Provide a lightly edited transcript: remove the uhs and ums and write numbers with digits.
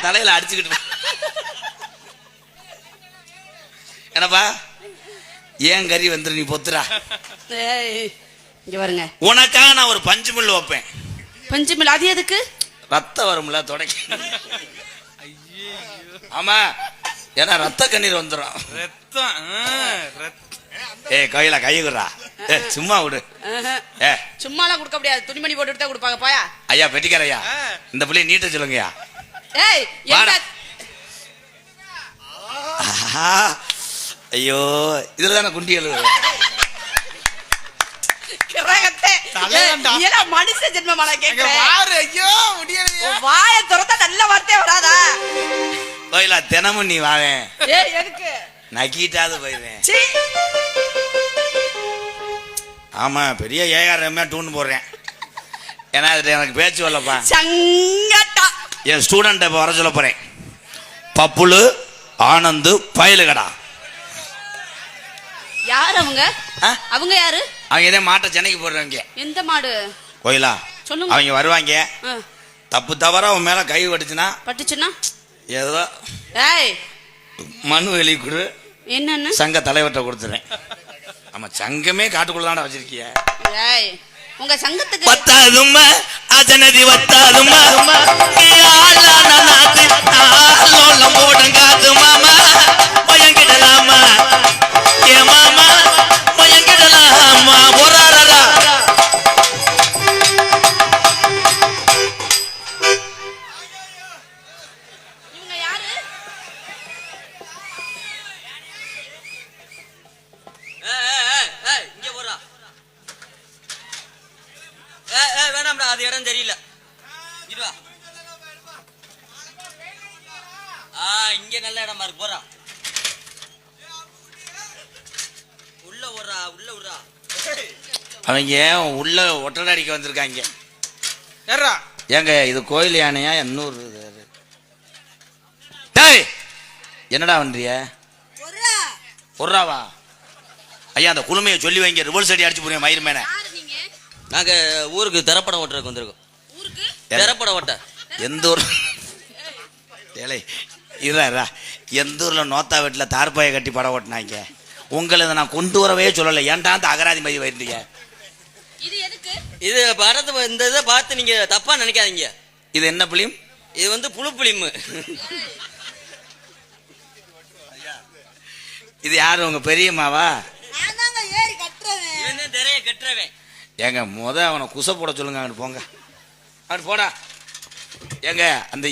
தலையில அடிச்சுக்கிட்டு என்னப்பா ஏன் கறி வந்துரு நீ பொத்துறா இங்க பாருங்க உனக்காக நான் ஒரு பஞ்சு மில் வைப்பேன். பஞ்சு மில் அது எதுக்கு? ரத்தம் வரும்ல தொடக்கி. ஆமா ஏன்னா ரத்த கண்ணீர் வந்துடும். கையில கையுறா சும்மா விடு. சும்மாலாம் கொடுக்க முடியாது, துணிமணி போட்டுட்டு தான் கொடுப்பாங்க. பாயா ஐயா பெட்டிக்காரையா இந்த பிள்ளைய நீட்ட சொல்லுங்கயா. ஐயோ இதுல தானே குண்டி எழுது மனுஷ ஜென்மமான வாய துறத்தா நல்ல வார்த்தையே வராதா? கோயிலா தினமும் நீ வாவேன் எதுக்கு நக்கிட்டாவது போயிடுவேன். ஆமா பெரிய ஏகாரமே டூன் போடுறேன். ஏன்னா அது எனக்கு பேச்சு வரலப்பா. என் ஸ்டூடெண்ட் இப்ப வர சொல்ல போறேன். பப்புளு ஆனந்து பயலுகடா. யார் அவங்க? அவங்க யாரு? அவங்க இதே மாட்டை சென்னைக்கு போடுறவங்க. எந்த மாடு? கோயிலா சொல்லுங்க. அவங்க வருவாங்க. தப்பு தவறா அவன் மேல கை பட்டுச்சுன்னா ஏதோ மனு வெளியே கொடு. என்னன்னு சங்க தலைவர்கிட்ட கொடுத்துறேன். ஆமா சங்கமே காட்டுக்குள்ளதான்டா வச்சிருக்கிய. உங்க சங்கத்துக்கு பத்தாதுமா அஜனதி வத்தாதுமா போடுங்காது மாமா பயங்கிடலாமா ஏ மாமா பயங்கிடலாமா போராடா. இவங்க யாரு? இங்க போறா. வேணாம்டா அது இடம் தெரியல. இங்க நல்ல இடமா இருக்கு. போறா உள்ள விடுறா உள்ள விடுறா. அவங்க உள்ள ஒட்டடை அடிக்க வந்திருக்காங்க. ஏங்க இது கோயில் யானையா இன்னொரு என்னடா பண்றிய? ஒர்றாவா ஐயா அந்த குளுமையை சொல்லி வைங்க. ரிவர்ஸ் அடி அடிச்சு போறீங்க மயிர் மேன. நாங்க ஊருக்கு திரைப்படம் ஓட்டுறதுக்கு வந்திருக்கோம். திரைப்படம் ஓட்ட எந்த ஊர் ஏழை இதா எந்த ஊர்ல நோத்தா வீட்டுல தார்பாயை கட்டி படம் ஓட்டினாங்க. உங்களை நான் கொண்டு வரவே சொல்லலை. ஏன்டா அந்த அகராதி மதி வருந்தீங்க? இது படத்தை இந்த இதை பார்த்து நீங்க தப்பா நினைக்காதீங்க. இது என்ன பிலிம்? இது வந்து புழு பிலிம். இது யாரு உங்க பெரியம்மாவா? கட்டுறவன் ஏங்க அவனை குசை போட சொல்லுங்க. அவனு போங்க அவனு போடா. ஏங்க அந்த